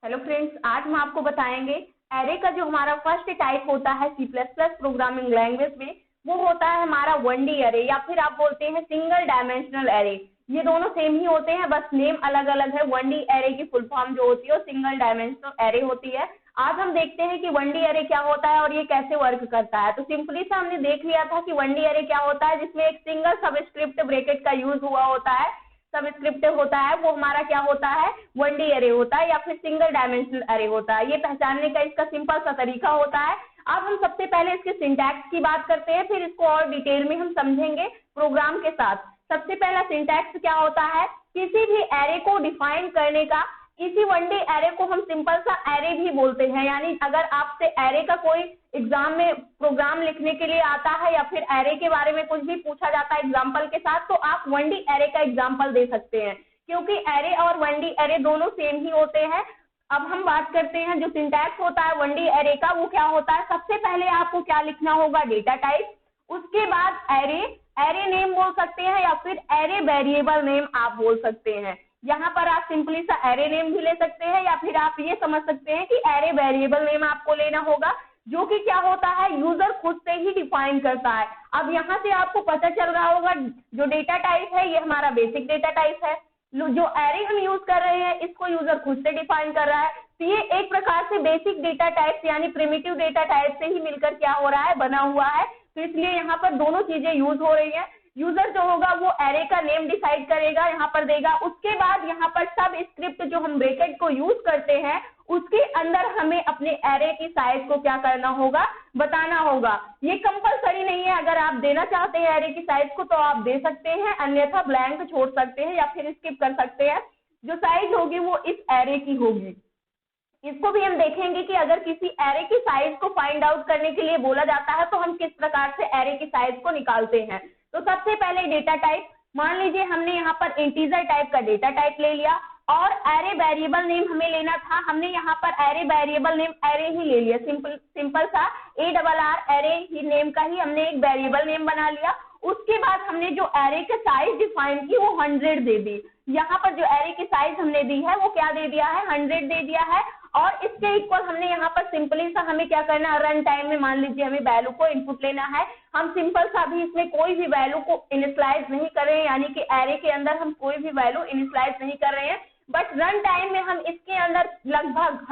Hello friends, आज हम आपको बताएंगे एरे का जो हमारा फर्स्ट टाइप होता है C++ प्रोग्रामिंग लैंग्वेज में, वो होता है हमारा 1D एरे या फिर आप बोलते हैं सिंगल डायमेंशनल एरे। ये दोनों सेम ही होते हैं, बस नेम अलग अलग है। 1D एरे की फुल फॉर्म जो होती है वो सिंगल डायमेंशनल एरे होती है। आज हम देखते हैं कि 1D एरे क्या होता है और ये कैसे वर्क करता है। तो सिंपली सा हमने देख लिया था कि 1D एरे क्या होता है, जिसमें एक सिंगल सबस्क्रिप्ट ब्रैकेट का यूज हुआ होता है। सबस्क्रिप्ट होता है वो हमारा क्या होता है, 1D एरे होता है या फिर सिंगल डायमेंशनल एरे होता है। ये पहचानने का इसका सिंपल सा तरीका होता है। अब हम सबसे पहले इसके सिंटैक्स की बात करते हैं, फिर इसको और डिटेल में हम समझेंगे प्रोग्राम के साथ। सबसे पहला सिंटैक्स क्या होता है, किसी भी एरे को डिफाइन करने का। इसी 1D एरे को हम सिंपल सा एरे भी बोलते हैं, यानी अगर आपसे एरे का कोई एग्जाम में प्रोग्राम लिखने के लिए आता है या फिर एरे के बारे में कुछ भी पूछा जाता है एग्जाम्पल के साथ, तो आप 1D एरे का एग्जाम्पल दे सकते हैं, क्योंकि एरे और 1D एरे दोनों सेम ही होते हैं। अब हम बात करते हैं जो सिंटैक्स होता है 1D एरे का, वो क्या होता है। सबसे पहले आपको क्या लिखना होगा, डेटा टाइप, उसके बाद एरे, एरे नेम बोल सकते हैं या फिर एरे वेरिएबल नेम आप बोल सकते हैं। यहाँ पर आप सिंपली सा एरे नेम भी ले सकते हैं या फिर आप ये समझ सकते हैं कि एरे वेरिएबल नेम आपको लेना होगा, जो कि क्या होता है, यूजर खुद से ही डिफाइन करता है। अब यहाँ से आपको पता चल रहा होगा जो डेटा टाइप है ये हमारा बेसिक डेटा टाइप है, जो एरे हम यूज कर रहे हैं इसको यूजर खुद से डिफाइन कर रहा है। तो ये एक प्रकार से बेसिक डेटा टाइप यानी प्रिमिटिव डेटा टाइप से ही मिलकर क्या हो रहा है, बना हुआ है। तो इसलिए यहाँ पर दोनों चीजें यूज हो रही है। यूजर जो होगा वो एरे का नेम डिसाइड करेगा, यहाँ पर देगा। उसके बाद यहाँ पर सब स्क्रिप्ट जो हम ब्रैकेट को यूज करते हैं उसके अंदर हमें अपने एरे की साइज को क्या करना होगा, बताना होगा। ये कंपलसरी नहीं है, अगर आप देना चाहते हैं एरे की साइज को तो आप दे सकते हैं, अन्यथा ब्लैंक छोड़ सकते हैं या फिर स्किप कर सकते हैं। जो साइज होगी वो इस एरे की होगी। इसको भी हम देखेंगे कि अगर किसी एरे की साइज को फाइंड आउट करने के लिए बोला जाता है तो हम किस प्रकार से एरे की साइज को निकालते हैं। तो सबसे पहले डेटा टाइप, मान लीजिए हमने यहाँ पर इंटीजर टाइप का डेटा टाइप ले लिया और एरे वेरिएबल नेम हमें लेना था, हमने यहाँ पर एरे वेरिएबल नेम एरे ही ले लिया। सिंपल सा ARR एरे ही नेम का ही हमने एक वेरिएबल नेम बना लिया। उसके बाद हमने जो एरे का साइज डिफाइन की वो 100 दे दी। यहाँ पर जो एरे की साइज हमने दी है वो क्या दे दिया है, 100 दे दिया है। और इसके इक्वल हमने यहाँ पर सिंपली सा हमें क्या करना है, रन टाइम में मान लीजिए हमें वैल्यू को इनपुट लेना है। हम सिंपल सा भी इसमें कोई भी वैल्यू को इनिशियलाइज नहीं कर रहे हैं, यानी कि एरे के अंदर हम कोई भी वैल्यू इनिशियलाइज नहीं कर रहे हैं, बट रन टाइम में हम इसके अंदर लगभग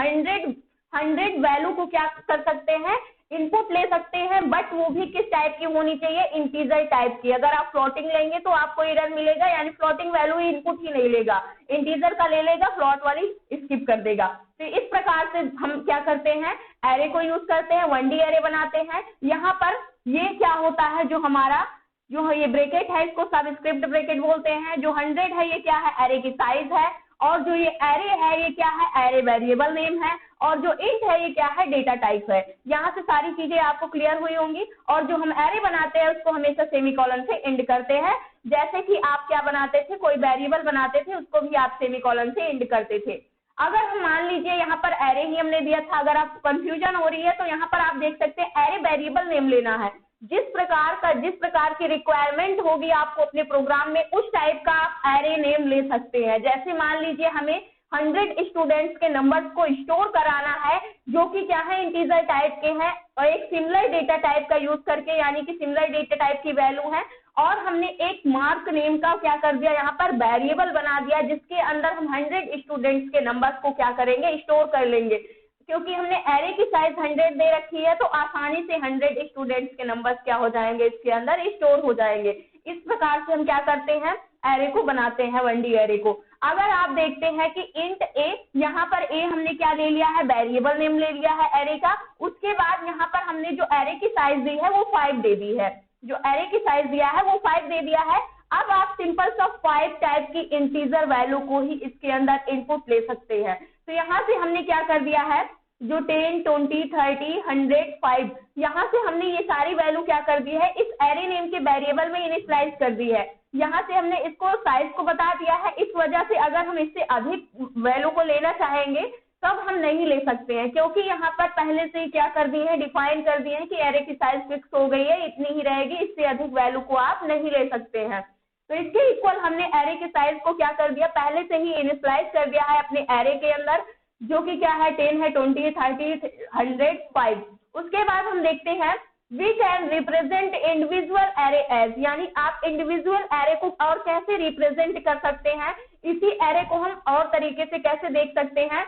100 वैल्यू को क्या कर सकते हैं, इनपुट ले सकते हैं। बट वो भी किस टाइप की होनी चाहिए, इंटीजर टाइप की। अगर आप फ्लोटिंग लेंगे तो आपको एरर मिलेगा, यानी फ्लोटिंग वैल्यू इनपुट ही नहीं लेगा, इंटीजर का ले लेगा, फ्लोट वाली स्किप कर देगा। तो इस प्रकार से हम क्या करते हैं, एरे को यूज करते हैं, 1D एरे बनाते हैं। यहाँ पर ये क्या होता है, जो हमारा जो ये ब्रैकेट है इसको सबस्क्रिप्ट ब्रैकेट बोलते हैं। जो 100 है ये क्या है, एरे की साइज है। और जो ये एरे है ये क्या है, एरे वेरिएबल नेम है। और जो इंट है ये क्या है, डेटा टाइप है। यहाँ से सारी चीजें आपको क्लियर हुई होंगी। और जो हम एरे बनाते हैं उसको हमेशा सेमीकोलन से एंड करते हैं, जैसे कि आप क्या बनाते थे, कोई वेरिएबल बनाते थे उसको भी आप सेमीकोलन से एंड करते थे। अगर हम मान लीजिए यहाँ पर एरे ही हमने दिया था, अगर आपको कंफ्यूजन हो रही है तो यहाँ पर आप देख सकते हैं एरे वेरिएबल नेम लेना है। जिस प्रकार की रिक्वायरमेंट होगी आपको अपने प्रोग्राम में, उस टाइप का आप एरे नेम ले सकते हैं। जैसे मान लीजिए हमें 100 स्टूडेंट्स के नंबर्स को स्टोर कराना है, जो कि क्या है, इंटीजर टाइप के हैं और एक सिमिलर डेटा टाइप का यूज करके, यानी कि सिमिलर डेटा टाइप की वैल्यू है। और हमने एक मार्क नेम का क्या कर दिया, यहाँ पर वेरिएबल बना दिया, जिसके अंदर हम 100 स्टूडेंट्स के नंबर्स को क्या करेंगे, स्टोर कर लेंगे। क्योंकि हमने एरे की साइज 100 दे रखी है तो आसानी से 100 स्टूडेंट्स के नंबर्स क्या हो जाएंगे, इसके अंदर स्टोर हो जाएंगे। इस प्रकार से हम क्या करते हैं, एरे को बनाते हैं, 1D एरे को। अगर आप देखते हैं कि इंट a, यहाँ पर a हमने क्या ले लिया है, वेरिएबल नेम ले लिया है एरे का। उसके बाद यहाँ पर हमने जो एरे की साइज दी है वो 5 दे दी है, जो एरे की साइज दिया है वो 5 दे दिया है। अब आप सिंपल सा 5 टाइप की इंटीजर वैल्यू को ही इसके अंदर इनपुट ले सकते हैं। तो यहाँ से हमने क्या कर दिया है, जो 10, 20, 30, 100, 5, यहाँ से हमने ये सारी वैल्यू क्या कर दी है, इस एरे नेम के वेरिएबल में इनिशियलाइज कर दी है। यहाँ से हमने इसको साइज को बता दिया है। इस वजह से अगर हम इससे अधिक वैल्यू को लेना चाहेंगे तब हम नहीं ले सकते हैं, क्योंकि यहाँ पर पहले से ही क्या कर दी है, डिफाइन कर दी है कि एरे की साइज फिक्स हो गई है, इतनी ही रहेगी, इससे अधिक वैल्यू को आप नहीं ले सकते हैं। तो इसके इक्वल हमने एरे के साइज को क्या कर दिया, पहले से ही इनिशियलाइज कर दिया है अपने एरे के अंदर। जो कि क्या है 10 है, 20, 30, 100, 5। उसके बाद हम देखते हैं we can represent individual array as, यानी आप इंडिविजुअल एरे को और कैसे रिप्रेजेंट कर सकते हैं, इसी एरे को हम और तरीके से कैसे देख सकते हैं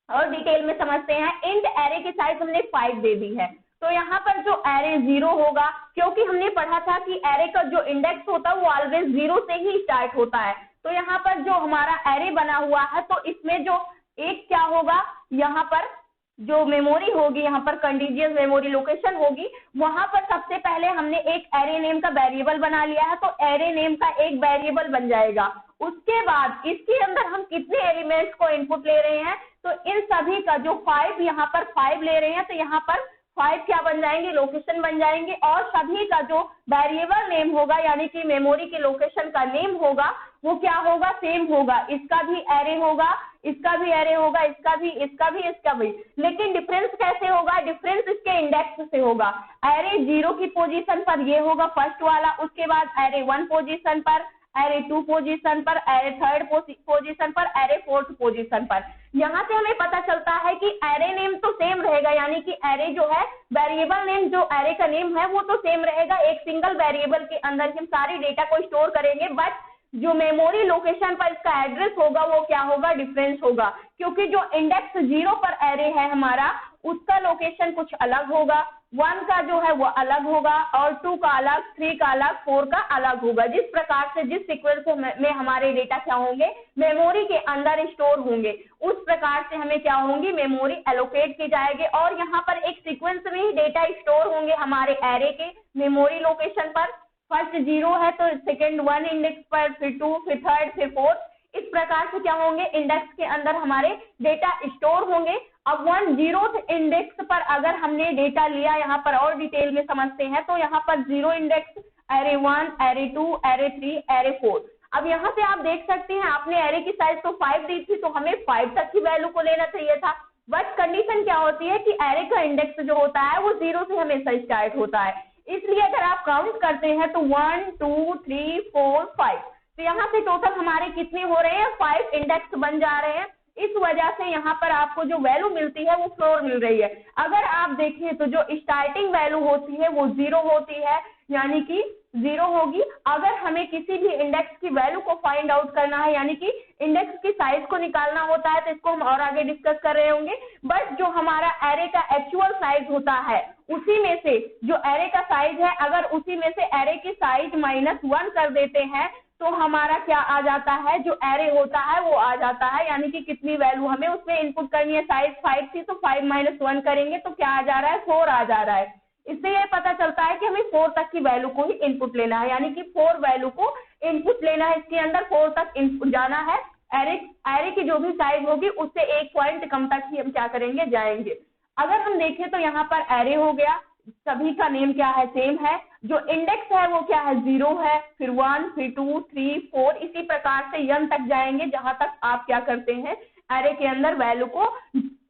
और डिटेल में समझते हैं। इंट एरे की साइज हमने 5 दे दी है, तो यहाँ पर जो एरे 0 होगा, क्योंकि हमने पढ़ा था कि एरे का जो इंडेक्स होता है वो ऑलवेज 0 से ही स्टार्ट होता है। तो यहाँ पर जो हमारा एरे बना हुआ है, तो इसमें जो एक क्या होगा, यहाँ पर जो मेमोरी होगी, यहाँ पर कंटीजियस मेमोरी लोकेशन होगी, वहां पर सबसे पहले हमने एक एरे नेम का वेरिएबल बना लिया है, तो एरे नेम का एक वेरिएबल बन जाएगा। उसके बाद इसके अंदर हम कितने एलिमेंट्स को इनपुट ले रहे हैं, तो इन सभी का जो 5 यहाँ पर 5 ले रहे हैं, तो यहाँ पर 5 क्या बन जाएंगे, लोकेशन बन जाएंगे। और सभी का जो वेरिएबल नेम होगा, यानी कि मेमोरी की लोकेशन का नेम होगा, वो क्या होगा, सेम होगा। इसका भी एरे होगा, इसका भी एरे होगा, इसका भी, इसका भी, इसका भी। लेकिन डिफरेंस कैसे होगा, डिफरेंस इसके इंडेक्स से होगा। एरे 0 की पोजीशन पर ये होगा फर्स्ट वाला, उसके बाद एरे 1 पोजीशन पर, एरे 2 पोजीशन पर, एरे 3rd पोजीशन पर, एरे 4th पोजीशन पर। यहाँ से हमें पता चलता है कि एरे नेम तो सेम रहेगा, यानी कि एरे जो है वेरिएबल नेम, जो एरे का नेम है वो तो सेम रहेगा। एक सिंगल वेरिएबल के अंदर हम सारी डेटा को स्टोर करेंगे, बट जो मेमोरी लोकेशन पर इसका एड्रेस होगा वो क्या होगा, डिफरेंस होगा, क्योंकि जो इंडेक्स 0 पर एरे है हमारा, उसका लोकेशन कुछ अलग होगा, 1 का जो है वो अलग होगा, और 2 का अलग, 3 का अलग, 4 का अलग होगा। जिस प्रकार से जिस सीक्वेंस में हमारे डेटा क्या होंगे, मेमोरी के अंदर स्टोर होंगे, उस प्रकार से हमें क्या होंगी, मेमोरी एलोकेट की जाएगी। और यहाँ पर एक सीक्वेंस में ही डेटा स्टोर होंगे हमारे एरे के मेमोरी लोकेशन पर। फर्स्ट 0 है तो सेकंड 1 इंडेक्स पर, फिर 2, फिर 3rd, फिर 4th। इस प्रकार से क्या होंगे, इंडेक्स के अंदर हमारे डेटा स्टोर होंगे। अब 10th इंडेक्स पर अगर हमने डेटा लिया, यहाँ पर और डिटेल में समझते हैं, तो यहाँ पर 0 index, array 1, array 2, array 3, array 4। अब यहाँ से आप देख सकते हैं, आपने एरे की साइज तो 5 दी थी, तो हमें 5 तक की वैल्यू को लेना चाहिए था। बट कंडीशन क्या होती है कि एरे का इंडेक्स जो होता है वो 0 से हमेशा स्टार्ट होता है। इसलिए अगर आप काउंट करते हैं तो 1, 2, 3, 4, 5, तो यहाँ से टोटल हमारे कितने हो रहे हैं, 5 इंडेक्स बन जा रहे हैं। इस वजह से यहाँ पर आपको जो वैल्यू मिलती है वो 4 मिल रही है। अगर आप देखें तो जो स्टार्टिंग वैल्यू होती है वो 0 होती है, यानी कि 0 होगी। अगर हमें किसी भी इंडेक्स की वैल्यू को फाइंड आउट करना है, यानी कि इंडेक्स की साइज को निकालना होता है, तो इसको हम और आगे डिस्कस कर रहे होंगे। बट जो हमारा एरे का एक्चुअल साइज होता है, उसी में से जो एरे का साइज है, अगर उसी में से एरे की साइज -1 कर देते हैं, तो हमारा क्या आ जाता है, जो एरे होता है वो आ जाता है। यानी कि कितनी वैल्यू हमें उसमें इनपुट करनी है, साइज 5 थी तो 5 - 1 करेंगे तो क्या आ जा रहा है, 4 आ जा रहा है। इससे ये पता चलता है कि हमें 4 तक की वैल्यू को ही इनपुट लेना है, यानी कि 4 वैल्यू को इनपुट लेना है, इसके अंदर 4 तक इनपुट जाना है। एरे की जो भी साइज होगी उससे 1 पॉइंट कम तक ही हम क्या करेंगे, जाएंगे। अगर हम देखें तो यहाँ पर एरे हो गया, सभी का नेम क्या है, सेम है। जो इंडेक्स है वो क्या है, 0 है, फिर 1, फिर 2, 3, 4, इसी प्रकार से n तक जाएंगे, जहां तक आप क्या करते हैं, एरे के अंदर वैल्यू को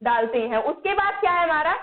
डालते हैं। उसके बाद क्या है हमारा,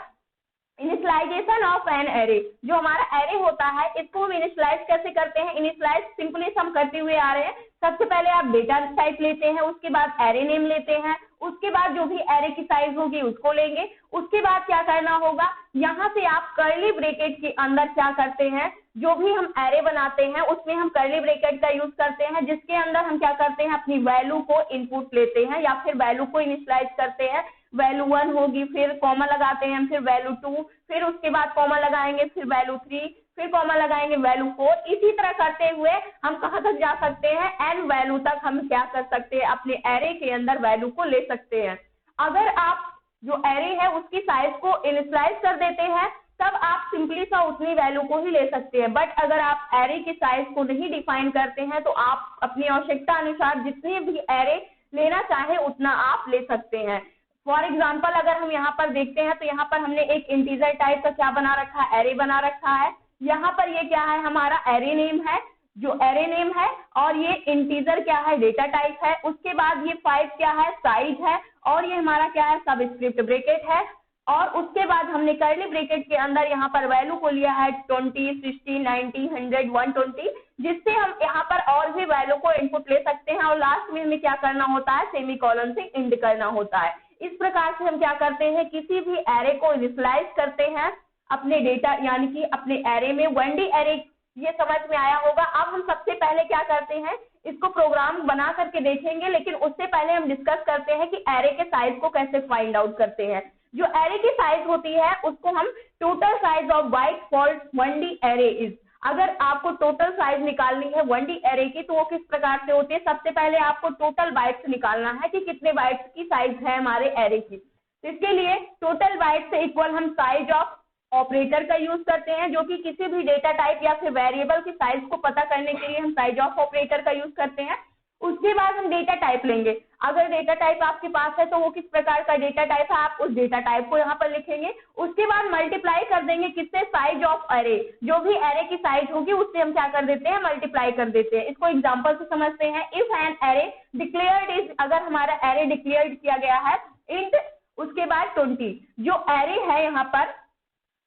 इनिशियलाइजेशन ऑफ एन एरे। जो हमारा एरे होता है इसको हम इनिशियलाइज कैसे करते हैं, इनिशियलाइज सिंपली हम करते हुए आ रहे हैं। सबसे पहले आप डेटा टाइप लेते हैं, उसके बाद एरे नेम लेते हैं, उसके बाद जो भी एरे की साइज होगी उसको लेंगे। उसके बाद क्या करना होगा, यहाँ से आप कर्ली ब्रैकेट के अंदर क्या करते हैं, जो भी हम एरे बनाते हैं उसमें हम कर्ली ब्रैकेट का यूज करते हैं, जिसके अंदर हम क्या करते हैं, अपनी वैल्यू को इनपुट लेते हैं या फिर वैल्यू को इनिशियलाइज करते हैं। वैल्यू 1 होगी, फिर कॉमा लगाते हैं, फिर वैल्यू 2, फिर उसके बाद कॉमा लगाएंगे, फिर वैल्यू 3, फिर कॉमा लगाएंगे, वैल्यू 4। इसी तरह करते हुए हम कहाँ तक जा सकते हैं, n वैल्यू तक हम क्या कर सकते हैं, अपने एरे के अंदर वैल्यू को ले सकते हैं। अगर आप जो एरे है उसकी साइज को इनिशियलाइज कर देते हैं, तब आप सिंपली सा उतनी वैल्यू को ही ले सकते हैं। बट अगर आप एरे की साइज को नहीं डिफाइन करते हैं, तो आप अपनी आवश्यकता अनुसार जितने भी एरे लेना चाहे उतना आप ले सकते हैं। फॉर एग्जाम्पल अगर हम यहाँ पर देखते हैं, तो यहाँ पर हमने एक इंटीजर टाइप का क्या बना रखा है, एरे बना रखा है। यहाँ पर ये क्या है, हमारा एरे नेम है, जो एरे नेम है, और ये इंटीजर क्या है, डेटा टाइप है। उसके बाद ये 5 क्या है, साइज है, और ये हमारा क्या है, सबस्क्रिप्ट ब्रैकेट है। और उसके बाद हमने कर्ली ब्रैकेट के अंदर यहाँ पर वैल्यू को लिया है 20, 60, 90, 100, 120, जिससे हम यहाँ पर और भी वैल्यू को इनपुट ले सकते हैं। और लास्ट में हमें क्या करना होता है, सेमीकोलन से एंड करना होता है। इस प्रकार से हम क्या करते हैं, किसी भी एरे को इनिशियलाइज करते हैं अपने डेटा यानी कि अपने एरे में, 1D एरे। ये समझ में आया होगा। अब हम सबसे पहले क्या करते हैं, इसको प्रोग्राम बना करके देखेंगे, लेकिन उससे पहले हम डिस्कस करते हैं कि एरे के साइज को कैसे फाइंड आउट करते हैं। जो एरे की साइज होती है उसको हम total size of bite for 1D array is. अगर आपको टोटल साइज निकालनी है 1D एरे की तो वो किस प्रकार से होती है, सबसे पहले आपको टोटल बाइट्स निकालना है कि कितने बाइट्स की साइज है हमारे एरे की। तो इसके लिए टोटल बाइट्स से इक्वल हम साइज ऑफ ऑपरेटर का यूज करते हैं, जो कि किसी भी डेटा टाइप या फिर वेरिएबल की साइज को पता करने के लिए हम साइज ऑफ ऑपरेटर का यूज करते हैं। उसके बाद हम डेटा टाइप लेंगे। अगर डेटा टाइप आपके पास है तो वो किस प्रकार का डेटा टाइप है, आप उस डेटा टाइप को यहाँ पर लिखेंगे। उसके बाद मल्टीप्लाई कर देंगे किससे, साइज ऑफ एरे। जो भी एरे की साइज होगी उससे हम क्या कर देते हैं, मल्टीप्लाई कर देते हैं। इसको एग्जाम्पल से समझते हैं। If an array declared is, अगर हमारा एरे डिक्लेयर्ड किया गया है इंट उसके बाद 20, जो एरे है यहाँ पर,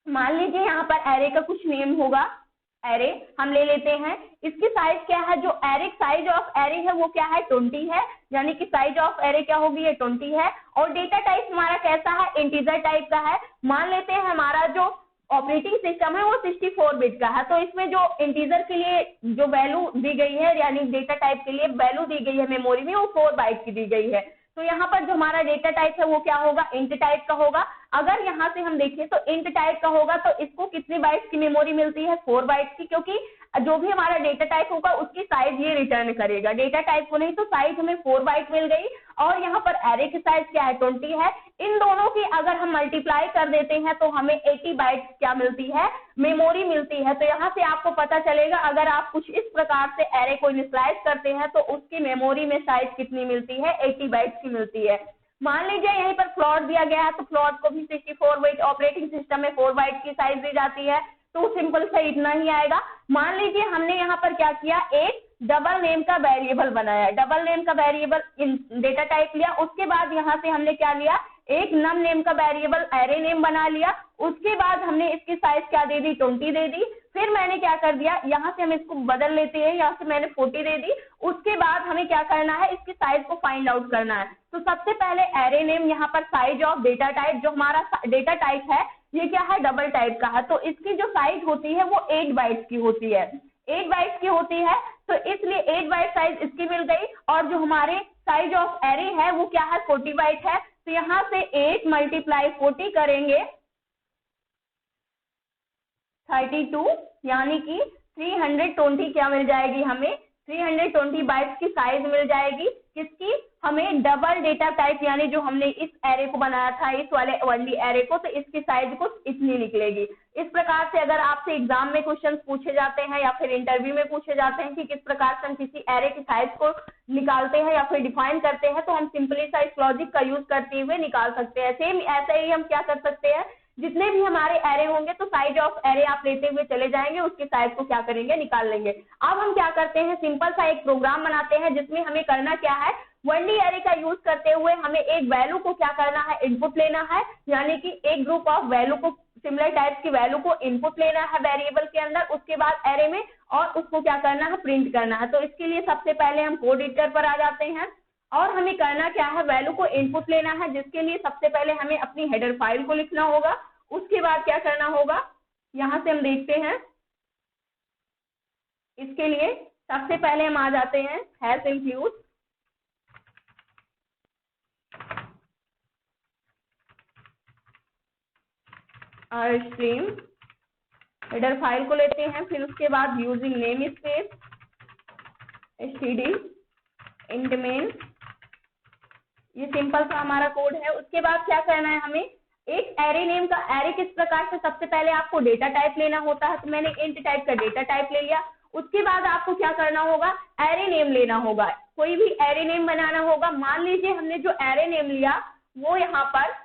मान लीजिए यहाँ पर एरे का कुछ नेम होगा, एरे हम ले लेते हैं। इसकी साइज क्या है, जो एरे साइज ऑफ एरे है वो क्या है, 20 है, यानी कि साइज ऑफ एरे क्या होगी, ये 20 है। और डेटा टाइप हमारा कैसा है, इंटीजर टाइप का है। मान लेते हैं हमारा जो ऑपरेटिंग सिस्टम है वो 64 बिट का है, तो इसमें जो इंटीजर के लिए जो वैल्यू दी गई है यानी डेटा टाइप के लिए वैल्यू दी गई है मेमोरी में, वो 4 बाइट की दी गई है। तो यहाँ पर जो हमारा डेटा टाइप है वो क्या होगा, इंट टाइप का होगा। अगर यहाँ से हम देखें तो इंट टाइप का होगा तो इसको कितनी बाइट्स की मेमोरी मिलती है, 4 बाइट्स की, क्योंकि जो भी हमारा डेटा टाइप होगा उसकी साइज ये रिटर्न करेगा, डेटा टाइप को नहीं। तो साइज हमें 4 बाइट मिल गई। और यहाँ पर एरे की साइज क्या है, 20 है। इन दोनों की अगर हम मल्टीप्लाई कर देते हैं तो हमें 80 बाइट्स क्या मिलती है, मेमोरी मिलती है। तो यहाँ से आपको पता चलेगा अगर आप कुछ इस प्रकार से एरे को इनिशियलाइज करते हैं तो उसकी मेमोरी में साइज कितनी मिलती है, 80 बाइट्स की मिलती है। मान लीजिए यहीं पर फ्लोट दिया गया है तो फ्लोट को भी 64 बाइट, ऑपरेटिंग सिस्टम में 4 बाइट की साइज दी जाती है, तो सिंपल सा इतना ही आएगा। मान लीजिए हमने यहाँ पर क्या किया, एक डबल नेम का वेरिएबल बनाया, डबल नेम का वेरिएबल डेटा टाइप लिया। उसके बाद यहाँ से हमने क्या लिया, एक नम नेम का वेरिएबल एरे नेम बना लिया। उसके बाद हमने इसकी साइज क्या दे दी, 20 दे दी। फिर मैंने क्या कर दिया, यहाँ से हम इसको बदल लेते हैं, यहाँ से मैंने 40 दे दी। उसके बाद हमें क्या करना है, इसकी साइज को फाइंड आउट करना है। तो सबसे पहले एरे नेम, यहाँ पर साइज ऑफ डेटा टाइप, जो हमारा डेटा टाइप है ये क्या है, डबल टाइप का है, तो इसकी जो साइज होती है वो 8 बाइट्स की होती है, 8 बाइट्स की होती है। तो इसलिए 8 बाइट साइज इसकी मिल गई। और जो हमारे साइज ऑफ एरे है वो क्या है, 40 बाइट है। तो यहाँ से 8 मल्टीप्लाई 40 करेंगे 32, यानी कि 320 क्या मिल जाएगी हमें, 320 बाइट्स की साइज मिल जाएगी। किसकी, हमें डबल डेटा टाइप, यानी जो हमने इस एरे को बनाया था, इस वाले 1D एरे को, तो इसकी साइज कुछ इतनी निकलेगी। इस प्रकार से अगर आपसे एग्जाम में क्वेश्चन पूछे जाते हैं या फिर इंटरव्यू में पूछे जाते हैं कि किस प्रकार से हम किसी एरे की साइज को निकालते हैं या फिर डिफाइन करते हैं, तो हम सिंपली सा इस लॉजिक का यूज करते हुए निकाल सकते हैं। सेम ऐसे ही हम क्या कर सकते हैं, जितने भी हमारे एरे होंगे तो साइज ऑफ एरे आप लेते हुए चले जाएंगे, उसकी साइज को क्या करेंगे, निकाल लेंगे। अब हम क्या करते हैं, सिंपल सा एक प्रोग्राम बनाते हैं जिसमें हमें करना क्या है, 1D एरे का यूज करते हुए हमें एक वैल्यू को क्या करना है, इनपुट लेना है, यानी कि एक ग्रुप ऑफ वैल्यू को, सिमिलर टाइप की वैल्यू को इनपुट लेना है वेरिएबल के अंदर, उसके बाद एरे में, और उसको क्या करना है, प्रिंट करना है। तो इसके लिए सबसे पहले हम कोड एडिटर पर आ जाते हैं और हमें करना क्या है, वैल्यू को इनपुट लेना है, जिसके लिए सबसे पहले हमें अपनी हेडर फाइल को लिखना होगा। उसके बाद क्या करना होगा, यहां से हम देखते हैं, इसके लिए सबसे पहले हम आ जाते हैं hash include stream, header file को लेते हैं। फिर उसके बाद using name space std int main, ये सिंपल सा हमारा कोड है। उसके बाद क्या करना है, हमें एक एरे नेम का, एरे किस प्रकार से, सबसे पहले आपको डेटा टाइप लेना होता है, तो मैंने इंट टाइप का डेटा टाइप ले लिया। उसके बाद आपको क्या करना होगा, एरे नेम लेना होगा, कोई भी एरे नेम बनाना होगा। मान लीजिए हमने जो एरे नेम लिया वो यहाँ पर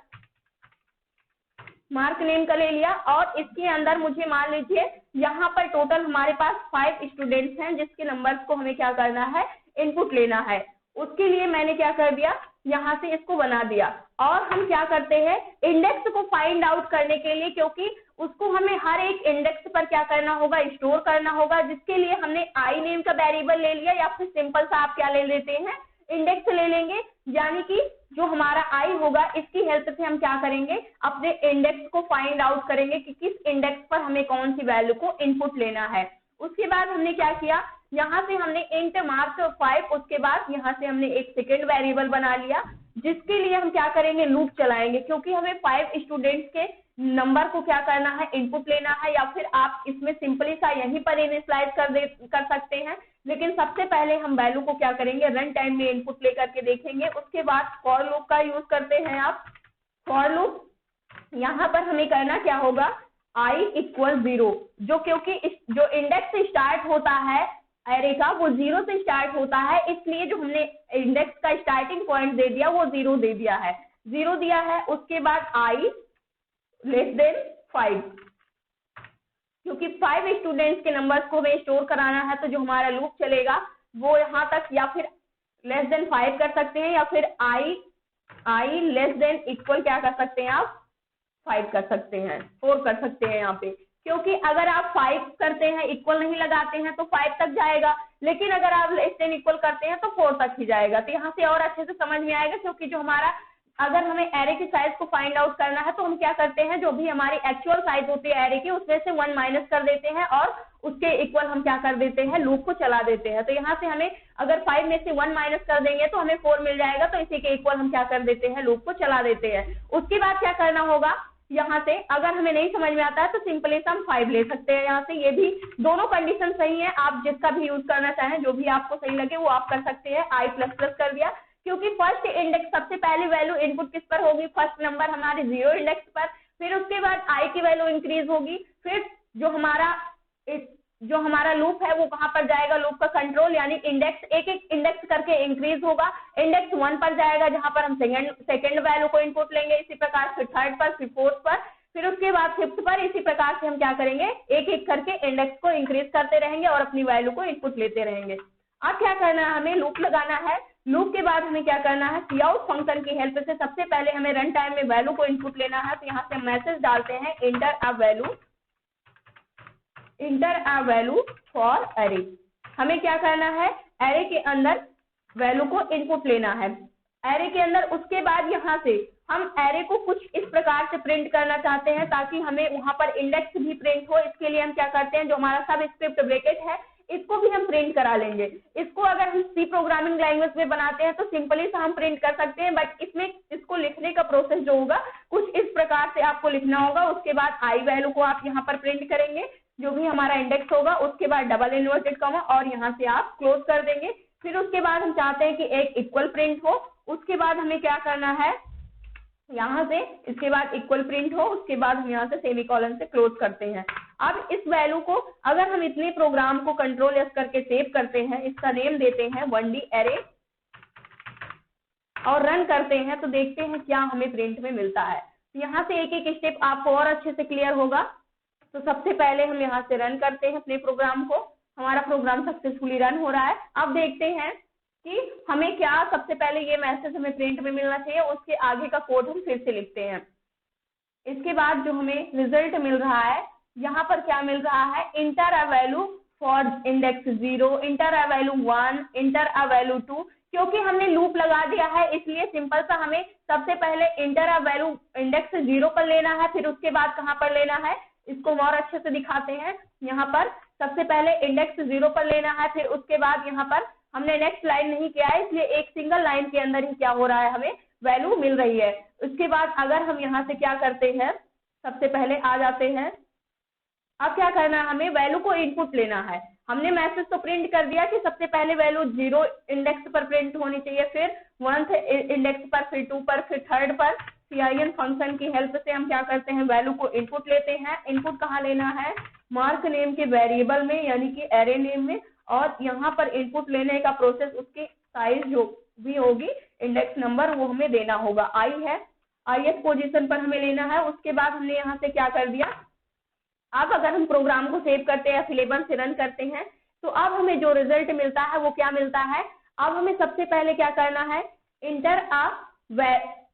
मार्क नेम का ले लिया, और इसके अंदर मुझे मान लीजिए यहाँ पर टोटल हमारे पास 5 स्टूडेंट्स हैं, जिसके नंबर्स को हमें क्या करना है, इनपुट लेना है। उसके लिए मैंने क्या कर दिया, यहाँ से इसको बना दिया। और हम क्या करते हैं, इंडेक्स को फाइंड आउट करने के लिए, क्योंकि उसको हमें हर एक इंडेक्स पर क्या करना होगा, स्टोर करना होगा, जिसके लिए हमने आई नेम का वेरिएबल ले लिया, या फिर सिंपल सा आप क्या ले लेते हैं, इंडेक्स ले लेंगे। यानी कि जो हमारा आई होगा इसकी हेल्प से हम क्या करेंगे, अपने इंडेक्स को फाइंड आउट करेंगे कि किस इंडेक्स पर हमें कौन सी वैल्यू को इनपुट लेना है। उसके बाद हमने क्या किया, यहाँ से हमने इंट मार्क्स 5, उसके बाद यहाँ से हमने एक सेकेंड वेरिएबल बना लिया जिसके लिए हम क्या करेंगे, लूप चलाएंगे, क्योंकि हमें 5 स्टूडेंट्स के नंबर को क्या करना है, इनपुट लेना है, या फिर आप इसमें सिंपली सा यहीं पर इनिशियलाइज कर सकते हैं। लेकिन सबसे पहले हम वैल्यू को क्या करेंगे, रन टाइम में इनपुट लेकर के देखेंगे। उसके बाद फॉर लूप का यूज करते हैं आप। फॉर लूप यहाँ पर हमें करना क्या होगा, i = 0, जो क्योंकि जो इंडेक्स स्टार्ट होता है एरे का वो 0 से स्टार्ट होता है, इसलिए जो हमने इंडेक्स का स्टार्टिंग पॉइंट दे दिया वो 0 दे दिया है, 0 दिया है। उसके बाद i < 5, क्योंकि 5 स्टूडेंट्स के नंबर्स को हमें स्टोर कराना है, तो जो हमारा लूप चलेगा वो यहाँ तक या फिर <5 कर सकते हैं, या फिर i <= क्या कर सकते हैं आप, 5 कर सकते हैं, 4 कर सकते हैं यहाँ पे, क्योंकि अगर आप 5 करते हैं, इक्वल नहीं लगाते हैं तो 5 तक जाएगा, लेकिन अगर आप <= करते हैं तो 4 तक ही जाएगा। तो यहाँ से और अच्छे से समझ में आएगा, क्योंकि जो हमारा अगर हमें एरे की साइज को फाइंड आउट करना है तो हम क्या करते हैं, जो भी हमारी एक्चुअल साइज होती है एरे की उसमें से 1 माइनस कर देते हैं और उसके इक्वल हम क्या कर देते हैं, लूप को चला देते हैं। तो यहाँ से हमें अगर 5 में से 1 माइनस कर देंगे तो हमें 4 मिल जाएगा, तो इसी के इक्वल हम क्या कर देते हैं, लूप को चला देते हैं। उसके बाद क्या करना होगा, यहाँ से अगर हमें नहीं समझ में आता है तो सिंपली हम 5 ले सकते हैं। यहाँ से ये भी दोनों कंडीशन सही है, आप जिसका भी यूज करना चाहें, जो भी आपको सही लगे वो आप कर सकते हैं। i++ कर दिया, क्योंकि फर्स्ट इंडेक्स सबसे पहली वैल्यू इनपुट किस पर होगी, फर्स्ट नंबर हमारे 0 इंडेक्स पर, फिर उसके बाद i की वैल्यू इंक्रीज होगी, फिर जो हमारा लूप है वो कहाँ पर जाएगा, लूप का कंट्रोल यानी इंडेक्स एक एक इंडेक्स करके इंक्रीज होगा, इंडेक्स 1 पर जाएगा जहां पर हम सेकंड वैल्यू को इनपुट लेंगे, इसी प्रकार फिर थर्ड पर, फिर फोर्थ पर, फिर उसके बाद फिफ्थ पर। इसी प्रकार से हम क्या करेंगे, एक एक करके इंडेक्स को इंक्रीज करते रहेंगे और अपनी वैल्यू को इनपुट लेते रहेंगे। अब क्या करना है, हमें लूप लगाना है। लूप के बाद हमें क्या करना है, काउट फंक्शन की हेल्प से सबसे पहले हमें रन टाइम में वैल्यू को इनपुट लेना है। तो यहाँ से मैसेज डालते हैं inter a value for array. हमें क्या करना है, एरे के अंदर वैल्यू को इनपुट लेना है एरे के अंदर। उसके बाद यहाँ से हम एरे को कुछ इस प्रकार से प्रिंट करना चाहते हैं ताकि हमें वहां पर इंडेक्स भी प्रिंट हो। इसके लिए हम क्या करते हैं, जो हमारा सब स्क्रिप्ट ब्रैकेट है इसको भी हम प्रिंट करा लेंगे। इसको अगर हम सी प्रोग्रामिंग लैंग्वेज में बनाते हैं तो सिंपली से हम प्रिंट कर सकते हैं, बट इसमें इसको लिखने का प्रोसेस जो होगा कुछ इस प्रकार से आपको लिखना होगा। उसके बाद आई वैल्यू को आप यहाँ पर प्रिंट करेंगे, जो भी हमारा इंडेक्स होगा, उसके बाद डबल इन्वर्टेड कॉमा और यहाँ से आप क्लोज कर देंगे। फिर उसके बाद हम चाहते हैं कि एक इक्वल प्रिंट हो। उसके बाद हमें क्या करना है, यहाँ से इसके बाद इक्वल प्रिंट हो, उसके बाद हम यहाँ से सेमीकोलन से क्लोज करते हैं। अब इस वैल्यू को अगर हम इतने प्रोग्राम को Ctrl+S करके सेव करते हैं, इसका नेम देते हैं 1D array और रन करते हैं, तो देखते हैं क्या हमें प्रिंट में मिलता है। यहाँ से एक एक स्टेप आपको और अच्छे से क्लियर होगा। तो सबसे पहले हम यहाँ से रन करते हैं अपने प्रोग्राम को। हमारा प्रोग्राम सक्सेसफुली रन हो रहा है। अब देखते हैं कि हमें क्या, सबसे पहले ये मैसेज हमें प्रिंट में मिलना चाहिए, उसके आगे का कोड हम फिर से लिखते हैं। इसके बाद जो हमें रिजल्ट मिल रहा है, यहाँ पर क्या मिल रहा है, inter a value for index 0, inter a value 1, inter a value 2। क्योंकि हमने लूप लगा दिया है इसलिए सिंपल सा हमें सबसे पहले इंटर अ वैल्यू इंडेक्स 0 पर लेना है, फिर उसके बाद कहाँ पर लेना है, इसको और अच्छे से दिखाते हैं। यहाँ पर सबसे पहले इंडेक्स 0 पर लेना है, फिर उसके बाद यहाँ पर हमने नेक्स्ट लाइन नहीं किया है इसलिए एक सिंगल लाइन के अंदर ही क्या हो रहा है, हमें वैल्यू मिल रही है। उसके बाद अगर हम यहाँ से क्या करते हैं, सबसे पहले आ जाते हैं। अब क्या करना है, हमें वैल्यू को इनपुट लेना है। हमने मैसेज तो प्रिंट कर दिया कि सबसे पहले वैल्यू 0 इंडेक्स पर प्रिंट होनी चाहिए, फिर 1th इंडेक्स पर, फिर 2 पर, फिर 3rd पर। cin फंक्शन की हेल्प से हम क्या करते हैं, वैल्यू को इनपुट लेते हैं। इनपुट कहाँ लेना है, मार्क नेम के वेरिएबल में यानी कि एरे नेम में, और यहाँ पर इनपुट लेने का प्रोसेस उसकी साइज जो भी होगी इंडेक्स नंबर वो हमें देना होगा। आई है, ith पोजीशन पर हमें लेना है। उसके बाद हमने यहाँ से क्या कर दिया, अब अगर हम प्रोग्राम को सेव करते हैं, F11 से रन करते हैं, तो अब हमें जो रिजल्ट मिलता है वो क्या मिलता है। अब हमें सबसे पहले क्या करना है,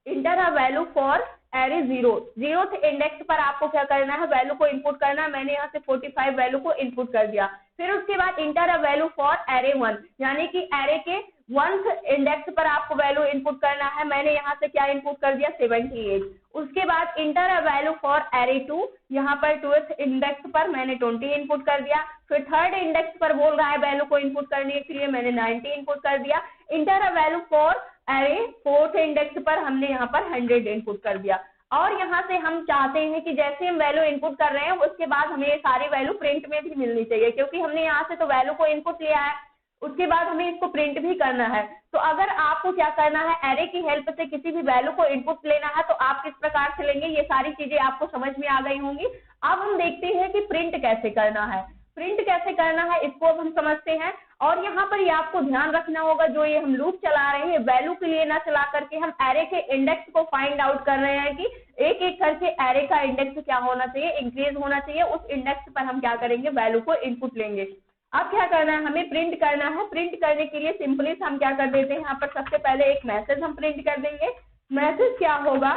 inter a value for array 0th index पर आपको क्या करना है, वैल्यू को इनपुट करना है। मैंने यहाँ से 45 वैल्यू को इनपुट कर दिया। फिर उसके बाद inter a value for array 1 यानी कि एरे के 1th इंडेक्स पर आपको वैल्यू इनपुट करना है। मैंने यहाँ से क्या इनपुट कर दिया 78। उसके बाद inter a value for array 2, यहाँ पर 12th इंडेक्स पर मैंने 20 इनपुट कर दिया। फिर 3rd इंडेक्स पर बोल रहा है वैल्यू को इनपुट करने के लिए, मैंने 90 इनपुट कर दिया। Inter a value for array 4th index पर हमने यहाँ पर 100 इनपुट कर दिया। और यहाँ से हम चाहते हैं कि जैसे हम वैल्यू इनपुट कर रहे हैं उसके बाद हमें ये सारी वैल्यू प्रिंट में भी मिलनी चाहिए, क्योंकि हमने यहाँ से तो वैल्यू को इनपुट लिया है, उसके बाद हमें इसको प्रिंट भी करना है। तो अगर आपको क्या करना है, एरे की हेल्प से किसी भी वैल्यू को इनपुट लेना है तो आप किस प्रकार से लेंगे, ये सारी चीजें आपको समझ में आ गई होंगी। अब हम देखते हैं कि प्रिंट कैसे करना है। प्रिंट कैसे करना है इसको अब हम समझते हैं। और यहाँ पर ये आपको ध्यान रखना होगा, जो ये हम लूप चला रहे हैं वैल्यू के लिए ना चला करके हम एरे के इंडेक्स को फाइंड आउट कर रहे हैं कि एक एक करके एरे का इंडेक्स क्या होना चाहिए, इंक्रीज होना चाहिए। उस इंडेक्स पर हम क्या करेंगे, वैल्यू को इनपुट लेंगे। अब क्या करना है, हमें प्रिंट करना है। प्रिंट करने के लिए सिंपली हम क्या कर देते हैं, यहाँ पर सबसे पहले एक मैसेज हम प्रिंट कर देंगे। मैसेज क्या होगा,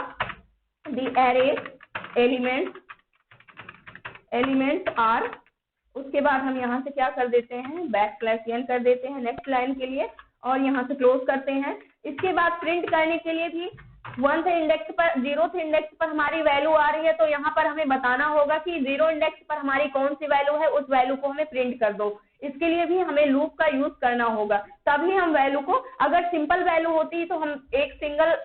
द एरे एलिमेंट्स आर, उसके बाद हम यहाँ से क्या कर देते हैं, \n कर देते हैं नेक्स्ट लाइन के लिए, और यहाँ से क्लोज करते हैं। इसके बाद प्रिंट करने के लिए भी 1th इंडेक्स पर 0th इंडेक्स पर हमारी वैल्यू आ रही है, तो यहाँ पर हमें बताना होगा कि 0 इंडेक्स पर हमारी कौन सी वैल्यू है, उस वैल्यू को हमें प्रिंट कर दो। इसके लिए भी हमें लूप का यूज करना होगा, तभी हम वैल्यू को, अगर सिंपल वैल्यू होती तो हम एक सिंगल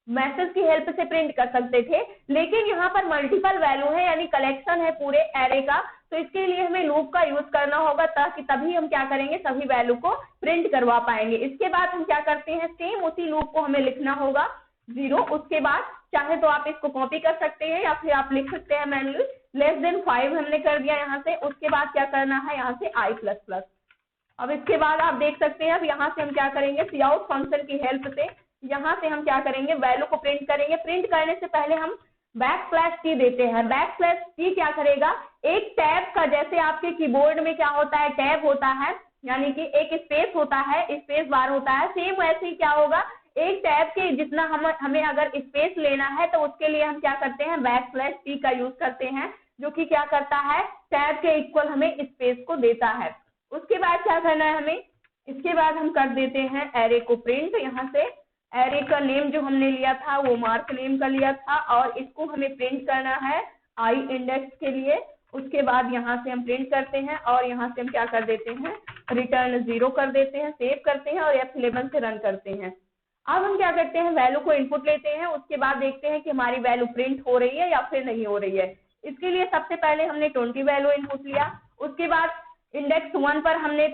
मैसेज की हेल्प से प्रिंट कर सकते थे, लेकिन यहाँ पर मल्टीपल वैल्यू है, यानी कलेक्शन है पूरे एरे का, तो इसके लिए हमें लूप का यूज करना होगा, ताकि तभी हम क्या करेंगे, सभी वैल्यू को प्रिंट करवा पाएंगे। इसके बाद हम क्या करते हैं, सेम उसी लूप को हमें लिखना होगा 0। उसके बाद चाहे तो आप इसको कॉपी कर सकते हैं या फिर आप लिख सकते हैं मैन्युअली, <5 हमने कर दिया यहाँ से। उसके बाद क्या करना है, यहाँ से i++। अब इसके बाद आप देख सकते हैं, अब यहाँ से हम क्या करेंगे, काउट फंक्शन की हेल्प से यहाँ से हम क्या करेंगे, वैल्यू को प्रिंट करेंगे। प्रिंट करने से पहले हम \t देते हैं। \t क्या करेगा, एक टैब का, जैसे आपके कीबोर्ड में क्या होता है, टैब होता है, यानी कि एक स्पेस होता है, स्पेस बार होता है, सेम वैसे ही क्या होगा, एक टैब के जितना हमें अगर स्पेस लेना है तो उसके लिए हम क्या करते हैं, \t का यूज करते हैं, जो कि क्या करता है, टैब के इक्वल हमें स्पेस को देता है। उसके बाद क्या करना है हमें, इसके बाद हम कर देते हैं एरे को प्रिंट। यहाँ से एरे का नेम जो हमने लिया था वो मार्क नेम का लिया था, और इसको हमें प्रिंट करना है i इंडेक्स के लिए। उसके बाद यहाँ से हम प्रिंट करते हैं, और यहाँ से हम क्या कर देते हैं, रिटर्न 0 कर देते हैं, सेव करते हैं और F11 से रन करते हैं। अब हम क्या करते हैं, वैल्यू को इनपुट लेते हैं। उसके बाद देखते हैं कि हमारी वैल्यू प्रिंट हो रही है या फिर नहीं हो रही है। इसके लिए सबसे पहले हमने 20 वैल्यू इनपुट लिया। उसके बाद इंडेक्स 1 पर हमने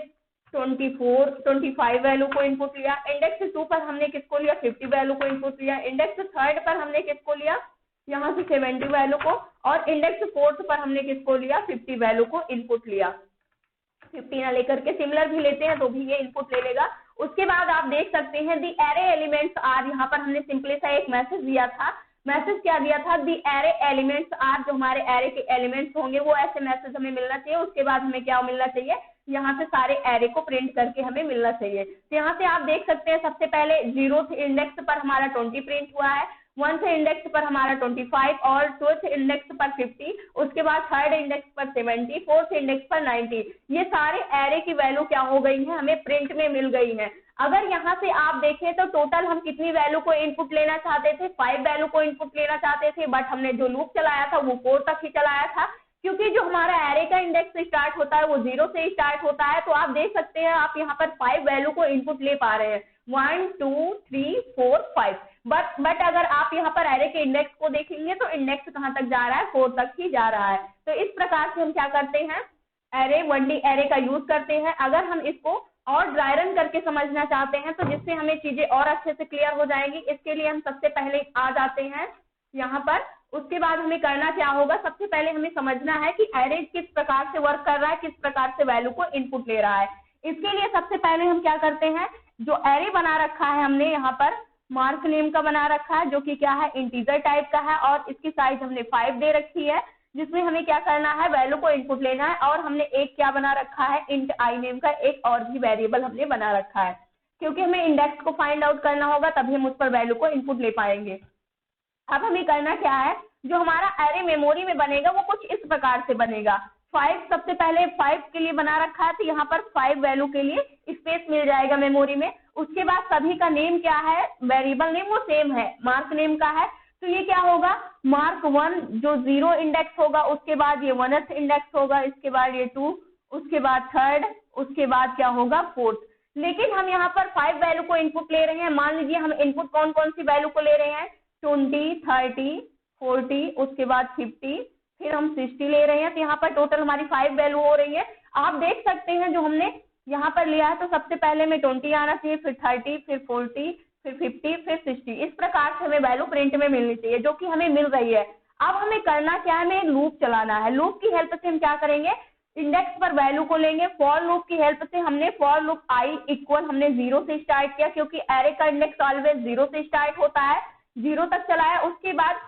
25 वैल्यू को इनपुट लिया। इंडेक्स 2 पर हमने किसको लिया, 50 वैल्यू को इनपुट लिया। इंडेक्स 3rd पर हमने किसको लिया, यहाँ से 70 वैल्यू को, और इंडेक्स 4th पर हमने किसको लिया, 50 वैल्यू को इनपुट लिया। 50 ना लेकर के सिमिलर भी लेते हैं तो भी ये इनपुट ले लेगा। उसके बाद आप देख सकते हैं दी एरे एलिमेंट्स आर, यहाँ पर हमने सिंपली सा एक मैसेज दिया था। मैसेज क्या दिया था, दी एरे एलिमेंट्स आर, जो हमारे एरे के एलिमेंट्स होंगे वो ऐसे मैसेज हमें मिलना चाहिए। उसके बाद हमें क्या मिलना चाहिए, यहाँ से सारे एरे को प्रिंट करके हमें मिलना चाहिए। तो यहाँ से आप देख सकते हैं, सबसे पहले 0th इंडेक्स पर हमारा 20 प्रिंट हुआ है, 1th इंडेक्स पर हमारा 25 और 2th इंडेक्स पर 50, उसके बाद 3rd इंडेक्स पर 70, 4th इंडेक्स पर 90। ये सारे एरे की वैल्यू क्या हो गई है, हमें प्रिंट में मिल गई है। अगर यहाँ से आप देखें तो टोटल हम कितनी वैल्यू को इनपुट लेना चाहते थे, 5 वैल्यू को इनपुट लेना चाहते थे, बट हमने जो लूप चलाया था वो 4 तक ही चलाया था, क्योंकि जो हमारा एरे का इंडेक्स स्टार्ट होता है वो 0 से स्टार्ट होता है। तो आप देख सकते हैं, आप यहाँ पर 5 वैल्यू को इनपुट ले पा रहे हैं, 1 2 3 4 5। बट अगर आप यहाँ पर एरे के इंडेक्स को देखेंगे तो इंडेक्स कहाँ तक जा रहा है, 4 तक ही जा रहा है। तो इस प्रकार से हम क्या करते हैं, एरे 1D एरे का यूज करते हैं। अगर हम इसको और ड्राई रन करके समझना चाहते हैं तो जिससे हमें चीजें और अच्छे से क्लियर हो जाएंगी, इसके लिए हम सबसे पहले आ जाते हैं यहाँ पर। उसके बाद हमें करना क्या होगा, सबसे पहले हमें समझना है कि एरे किस प्रकार से वर्क कर रहा है, किस प्रकार से वैल्यू को इनपुट ले रहा है। इसके लिए सबसे पहले हम क्या करते हैं, जो एरे बना रखा है हमने यहाँ पर मार्क नेम का बना रखा है, जो कि क्या है, इंटीजर टाइप का है, और इसकी साइज हमने 5 दे रखी है, जिसमें हमें क्या करना है, वैल्यू को इनपुट लेना है। और हमने एक क्या बना रखा है, इंट आई नेम का एक और भी वेरिएबल हमने बना रखा है, क्योंकि हमें इंडेक्स को फाइंड आउट करना होगा, तभी हम उस पर वैल्यू को इनपुट ले पाएंगे। अब हमें करना क्या है, जो हमारा एरे मेमोरी में बनेगा वो कुछ इस प्रकार से बनेगा। 5 सबसे पहले 5 के लिए बना रखा है, तो यहाँ पर 5 वैल्यू के लिए स्पेस मिल जाएगा मेमोरी में। उसके बाद सभी का नेम क्या है, वेरिएबल नेम वो सेम है, मार्क नेम का है, तो ये क्या होगा, मार्क 1 जो 0 इंडेक्स होगा, उसके बाद ये 1th इंडेक्स होगा, इसके बाद ये 2, उसके बाद 3rd, उसके बाद क्या होगा 4th। लेकिन हम यहाँ पर 5 वैल्यू को इनपुट ले रहे हैं। मान लीजिए हम इनपुट कौन कौन सी वैल्यू को ले रहे हैं, 20, 30, 40, उसके बाद 50, फिर हम 60 ले रहे हैं, तो यहाँ पर टोटल हमारी 5 वैल्यू हो रही है। आप देख सकते हैं जो हमने यहाँ पर लिया है, तो सबसे पहले में 20 आना चाहिए, फिर 30, फिर 40, फिर 50, फिर 60, इस प्रकार से हमें वैल्यू प्रिंट में मिलनी चाहिए, जो कि हमें मिल रही है। अब हमें करना क्या है, हमें लूप चलाना है। लूप की हेल्प से हम क्या करेंगे, इंडेक्स पर वैल्यू को लेंगे। फॉर लूप की हेल्प से हमने फॉर लूप आई इक्वल हमने 0 से स्टार्ट किया, क्योंकि एरे का इंडेक्स ऑलवेज 0 से स्टार्ट होता है, 0 तक चलाया। उसके बाद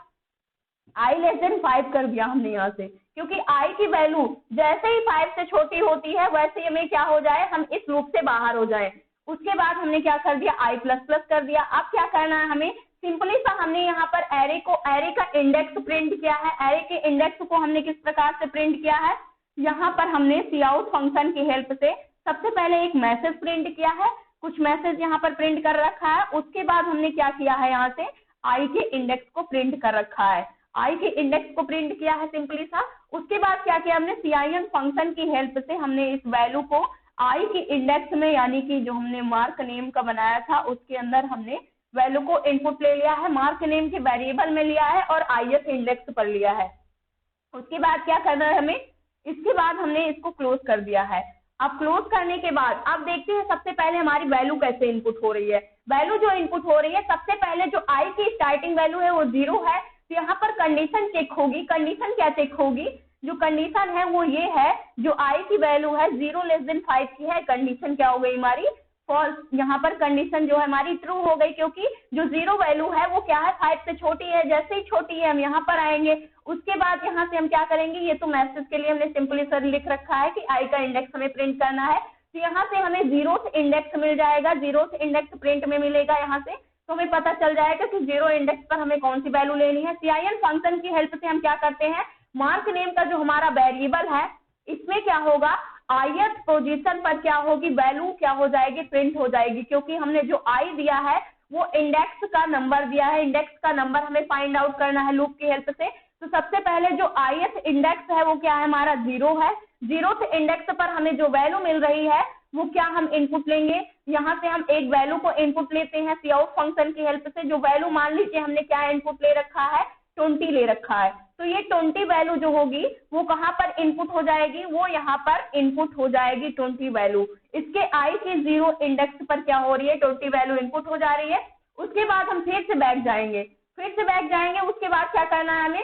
i लेस देन 5 कर दिया हमने यहाँ से, क्योंकि i की वैल्यू जैसे ही 5 से छोटी होती है वैसे ही हमें क्या हो जाए, हम इस लूप से बाहर हो जाए। उसके बाद हमने क्या कर दिया, i प्लस प्लस कर दिया। अब क्या करना है हमें, सिंपली सा हमने यहाँ पर एरे का इंडेक्स प्रिंट किया है। एरे के इंडेक्स को हमने किस प्रकार से प्रिंट किया है, यहाँ पर हमने काउट फंक्शन की हेल्प से सबसे पहले एक मैसेज प्रिंट किया है, कुछ मैसेज यहाँ पर प्रिंट कर रखा है। उसके बाद हमने क्या किया है, यहाँ से i के इंडेक्स को प्रिंट कर रखा है, i के इंडेक्स को प्रिंट किया है सिंपली सा। उसके बाद क्या किया हमने, cin फंक्शन की हेल्प से हमने इस वैल्यू को i के इंडेक्स में, यानी कि जो हमने मार्क नेम का बनाया था उसके अंदर हमने वैल्यू को इनपुट ले लिया है, मार्क नेम के वेरिएबल में लिया है और ith इंडेक्स पर लिया है। उसके बाद क्या करना है हमें, इसके बाद हमने इसको क्लोज कर दिया है। अब क्लोज करने के बाद अब देखते हैं सबसे पहले हमारी वैल्यू कैसे इनपुट हो रही है। वैल्यू जो इनपुट हो रही है, सबसे पहले जो i की स्टार्टिंग वैल्यू है वो 0 है, तो यहाँ पर कंडीशन चेक होगी। कंडीशन क्या चेक होगी, जो कंडीशन है वो ये है, जो i की वैल्यू है 0 लेस देन 5 की है, कंडीशन क्या हो गई हमारी, फॉल्स। यहाँ पर कंडीशन जो है हमारी ट्रू हो गई, क्योंकि जो 0 वैल्यू है वो क्या है, 5 से छोटी है। जैसे ही छोटी है हम यहाँ पर आएंगे। उसके बाद यहाँ से हम क्या करेंगे, ये तो मैसेज के लिए हमने सिंपली सर लिख रखा है कि i का इंडेक्स हमें प्रिंट करना है, तो यहाँ से हमें 0th इंडेक्स मिल जाएगा। 0th इंडेक्स प्रिंट में मिलेगा यहाँ से, तो हमें पता चल जाएगा कि 0 इंडेक्स पर हमें कौन सी वैल्यू लेनी है। cin फंक्शन की हेल्प से हम क्या करते हैं, मार्क नेम का जो हमारा वेरिएबल है, इसमें क्या होगा, ith पोजीशन पर क्या होगी, वैल्यू क्या हो जाएगी, प्रिंट हो जाएगी। क्योंकि हमने जो i दिया है वो इंडेक्स का नंबर दिया है, इंडेक्स का नंबर हमें फाइंड आउट करना है लूप की हेल्प से। तो सबसे पहले जो ith इंडेक्स है वो क्या है, हमारा 0 है। 0th इंडेक्स पर हमें जो वैल्यू मिल रही है वो क्या हम इनपुट लेंगे, यहाँ से हम एक वैल्यू को इनपुट लेते हैं काउट फंक्शन की हेल्प से। जो वैल्यू मान लीजिए हमने क्या इनपुट ले रखा है, 20 ले रखा है, तो ये 20 वैल्यू जो होगी वो कहाँ पर इनपुट हो जाएगी, वो यहाँ पर इनपुट हो जाएगी 20 वैल्यू। इसके i के 0 इंडेक्स पर क्या हो रही है, 20 वैल्यू इनपुट हो जा रही है। उसके बाद हम फिर से बैक जाएंगे, उसके बाद क्या करना है हमें,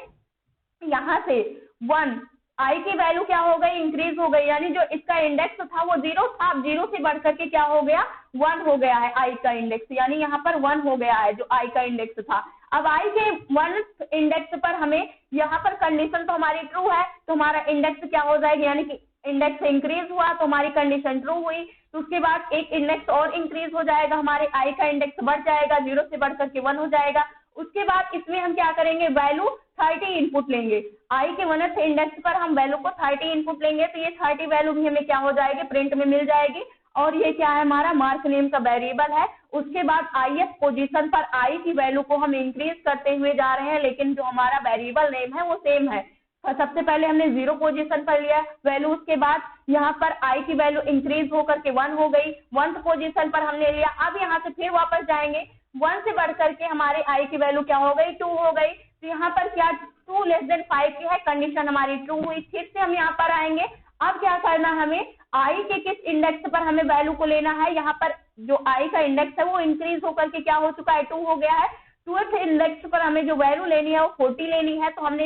यहाँ से 1 i की वैल्यू क्या हो गई, इंक्रीज हो गई, यानी जो इसका इंडेक्स था वो 0 था, अब 0 से बढ़ करके क्या हो गया, 1 हो गया है i का इंडेक्स, यानी यहाँ पर 1 हो गया है जो i का इंडेक्स था। अब i के 1 इंडेक्स पर हमें यहाँ पर कंडीशन तो हमारी ट्रू है, तो हमारा इंडेक्स क्या हो जाएगा, यानी कि इंडेक्स इंक्रीज हुआ तो हमारी कंडीशन ट्रू हुई। तो उसके बाद एक इंडेक्स और इंक्रीज हो जाएगा, हमारे i का इंडेक्स बढ़ जाएगा, 0 से बढ़ करके 1 हो जाएगा। उसके बाद इसमें हम क्या करेंगे, वैल्यू 30 इनपुट लेंगे, i के 1th इंडेक्स पर हम वैल्यू को 30 इनपुट लेंगे, तो ये 30 वैल्यू भी हमें क्या हो जाएगी, प्रिंट में मिल जाएगी। और ये क्या है, हमारा मार्क नेम का वेरिएबल है। उसके बाद ith पोजीशन पर i की वैल्यू को हम इंक्रीज करते हुए जा रहे हैं, लेकिन जो हमारा वेरिएबल नेम है वो सेम है। सबसे पहले हमने 0 पोजीशन पर लिया वैल्यू, उसके बाद यहाँ पर i की वैल्यू इंक्रीज होकर के 1 हो गई, 1th पोजीशन पर हमने लिया। अब यहाँ से फिर वापस जाएंगे, 1 से बढ़ करके हमारे i की वैल्यू क्या हो गई, 2 हो गई। तो यहाँ पर क्या 2 लेस देन 5 की है, कंडीशन हमारी ट्रू हुई। फिर से हम यहाँ पर आएंगे, अब क्या करना है हमें, i के किस इंडेक्स पर हमें वैल्यू को लेना है, यहाँ पर जो i का इंडेक्स है वो इंक्रीज होकर के क्या हो चुका है, 2 हो गया है। 2th इंडेक्स पर हमें जो वैल्यू लेनी है वो 40 लेनी है, तो हमने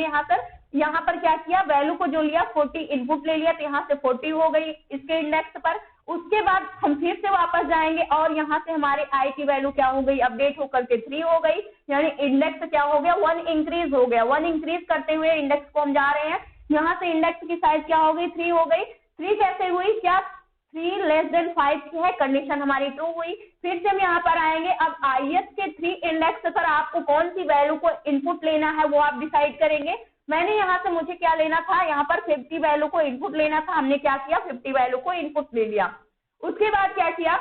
यहाँ पर क्या किया, वैल्यू को जो लिया 40 इनपुट ले लिया, तो यहाँ से 40 हो गई इसके इंडेक्स पर। उसके बाद हम फिर से वापस जाएंगे और यहाँ से हमारे i की वैल्यू क्या हो गई, अपडेट होकर के 3 हो गई, यानी इंडेक्स क्या हो गया, 1 इंक्रीज हो गया। 1 इंक्रीज करते हुए इंडेक्स को हम जा रहे हैं, यहाँ से इंडेक्स की साइज क्या हो गई, 3 हो गई। 3 कैसे हुई, क्या 3 लेस देन 5 की है, कंडीशन हमारी ट्रू हुई। फिर से हम यहाँ पर आएंगे, अब ith के 3 इंडेक्स पर आपको कौन सी वैल्यू को इनपुट लेना है वो आप डिसाइड करेंगे। मैंने यहाँ से मुझे क्या लेना था, यहाँ पर 50 वैल्यू को इनपुट लेना था, हमने क्या किया, 50 वैल्यू को इनपुट ले लिया। उसके बाद क्या किया,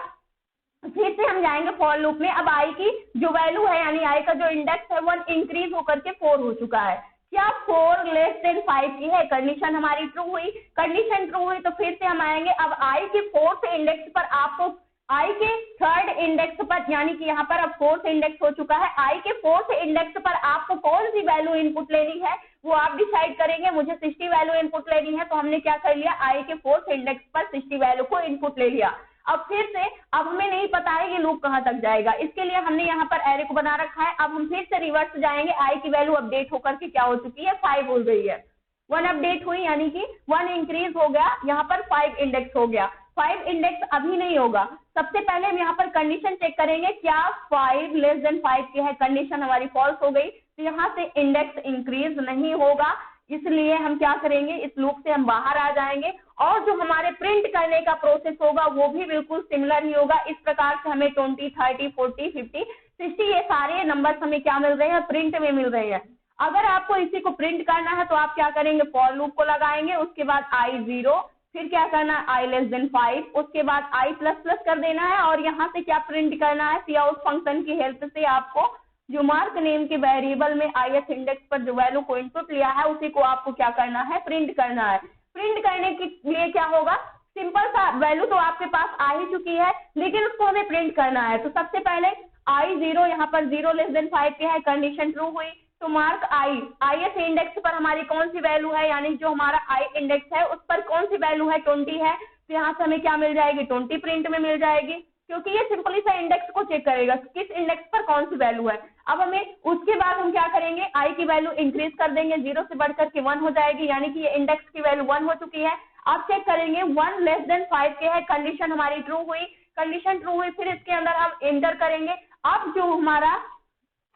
फिर से हम जाएंगे फॉर लूप में। अब आई की जो वैल्यू है यानी आई का जो इंडेक्स है 1 इंक्रीज होकर के 4 हो चुका है। क्या 4 लेस देन 5 की है? कंडीशन हमारी ट्रू हुई। कंडीशन ट्रू हुई तो फिर से हम आएंगे। अब आई के 4th इंडेक्स पर आपको आई के 3rd इंडेक्स पर यानी कि यहाँ पर अब 4th इंडेक्स हो चुका है, आई के 4th इंडेक्स पर आपको कौन सी वैल्यू इनपुट लेनी है वो आप डिसाइड करेंगे। मुझे 60 वैल्यू इनपुट लेनी है तो हमने क्या कर लिया, आई के 4th इंडेक्स पर 60 वैल्यू को इनपुट ले लिया। अब फिर से अब हमें नहीं पता है ये लूप कहाँ तक जाएगा, इसके लिए हमने यहाँ पर एरे को बना रखा है। अब हम फिर से रिवर्स जाएंगे, आई की वैल्यू अपडेट होकर के क्या हो चुकी है, 5 हो गई है। 1 अपडेट हुई यानी कि 1 इंक्रीज हो गया, यहाँ पर 5 इंडेक्स हो गया। 5 इंडेक्स अभी नहीं होगा, सबसे पहले हम यहाँ पर कंडीशन चेक करेंगे क्या 5 लेस देन 5 की है। कंडीशन हमारी फॉल्स हो गई तो यहाँ से इंडेक्स इंक्रीज नहीं होगा, इसलिए हम क्या करेंगे, इस लूप से हम बाहर आ जाएंगे और जो हमारे प्रिंट करने का प्रोसेस होगा वो भी बिल्कुल सिमिलर ही होगा। इस प्रकार से हमें 20, 30, 40, 50, 60 ये सारे नंबर्स हमें क्या मिल रहे हैं, प्रिंट में मिल रहे हैं। अगर आपको इसी को प्रिंट करना है तो आप क्या करेंगे, फॉर लूप को लगाएंगे, उसके बाद i0, फिर क्या करना है i लेस देन 5, उसके बाद i प्लस प्लस कर देना है और यहाँ से क्या प्रिंट करना है, काउट फंक्शन की हेल्प से आपको जो मार्क नेम के वेरिएबल में ith इंडेक्स पर जो वैल्यू को इनपुट लिया है उसी को आपको क्या करना है, प्रिंट करना है। प्रिंट करने के लिए क्या होगा, सिंपल सा वैल्यू तो आपके पास आ ही चुकी है लेकिन उसको हमें प्रिंट करना है। तो सबसे पहले i0 यहाँ पर 0 लेस देन 5 के है, कंडीशन ट्रू हुई तो मार्क ith इंडेक्स पर हमारी कौन सी वैल्यू है, यानी जो हमारा i इंडेक्स है उस पर कौन सी वैल्यू है, 20 है। तो यहाँ से हमें क्या मिल जाएगी, 20 प्रिंट में मिल जाएगी, क्योंकि ये सिंपली सा इंडेक्स को चेक करेगा किस इंडेक्स पर कौन सी वैल्यू है। अब हमें उसके बाद हम क्या करेंगे, i की वैल्यू इंक्रीज कर देंगे, 0 से बढ़कर के 1 हो जाएगी, यानी कि ये इंडेक्स की वैल्यू 1 हो चुकी है। अब चेक करेंगे 1 लेस देन 5 के है, कंडीशन हमारी ट्रू हुई। कंडीशन ट्रू हुई फिर इसके अंदर हम एंटर करेंगे। अब जो हमारा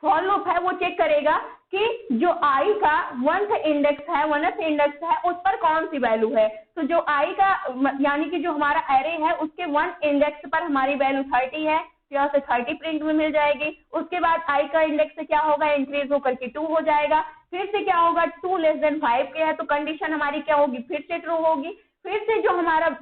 फॉर लूप है वो चेक करेगा कि जो i का 1th इंडेक्स है, 1th इंडेक्स है उस पर कौन सी वैल्यू है। तो जो i का यानी कि जो हमारा एरे है उसके 1 इंडेक्स पर हमारी वैल्यू 30 है, तो यहाँ से 30 प्रिंट में मिल जाएगी। उसके बाद i का इंडेक्स से क्या होगा, इंक्रीज होकर के 2 हो जाएगा। फिर से क्या होगा, 2 लेस देन 5 के है तो कंडीशन हमारी क्या होगी, फिर से ट्रू होगी। फिर से जो हमारा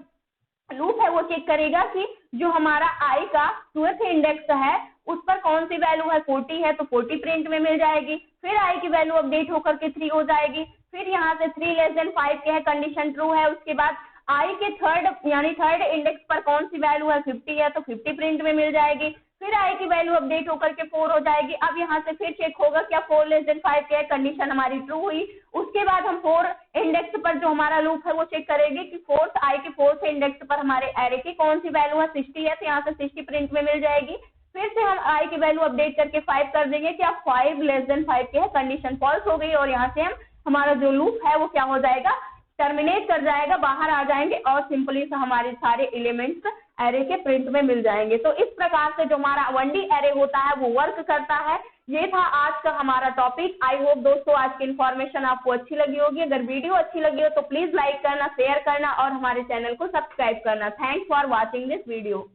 लूप है वो चेक करेगा कि जो हमारा i का 12th इंडेक्स है उस पर कौन सी वैल्यू है, 40 है तो 40 प्रिंट में मिल जाएगी। फिर i की वैल्यू अपडेट होकर के 3 हो जाएगी। फिर यहाँ से 3 लेस देन 5 के है, कंडीशन ट्रू है। उसके बाद i के 3rd इंडेक्स पर कौन सी वैल्यू है, 50 है तो 50 प्रिंट में मिल जाएगी। फिर i की वैल्यू अपडेट होकर के 4 हो जाएगी। अब यहाँ से फिर चेक होगा क्या 4 लेस देन 5 के है, कंडीशन हमारी ट्रू हुई। उसके बाद हम 4 इंडेक्स पर जो हमारा लूप है वो चेक करेगी कि i के 4th इंडेक्स पर हमारे एरे की कौन सी वैल्यू है, 60 है तो यहाँ से 60 प्रिंट में मिल जाएगी। फिर से हम i की वैल्यू अपडेट करके 5 कर देंगे कि अब 5 लेस देन 5 के है, कंडीशन फॉल्स हो गई और यहाँ से हम हमारा जो लूप है वो क्या हो जाएगा, टर्मिनेट कर जाएगा, बाहर आ जाएंगे और सिंपली से हमारे सारे एलिमेंट्स एरे के प्रिंट में मिल जाएंगे। तो इस प्रकार से जो हमारा 1D एरे होता है वो वर्क करता है। ये था आज का हमारा टॉपिक। आई होप दोस्तों आज की इन्फॉर्मेशन आपको अच्छी लगी होगी। अगर वीडियो अच्छी लगी हो तो प्लीज लाइक करना, शेयर करना और हमारे चैनल को सब्सक्राइब करना। Thanks for watching this video.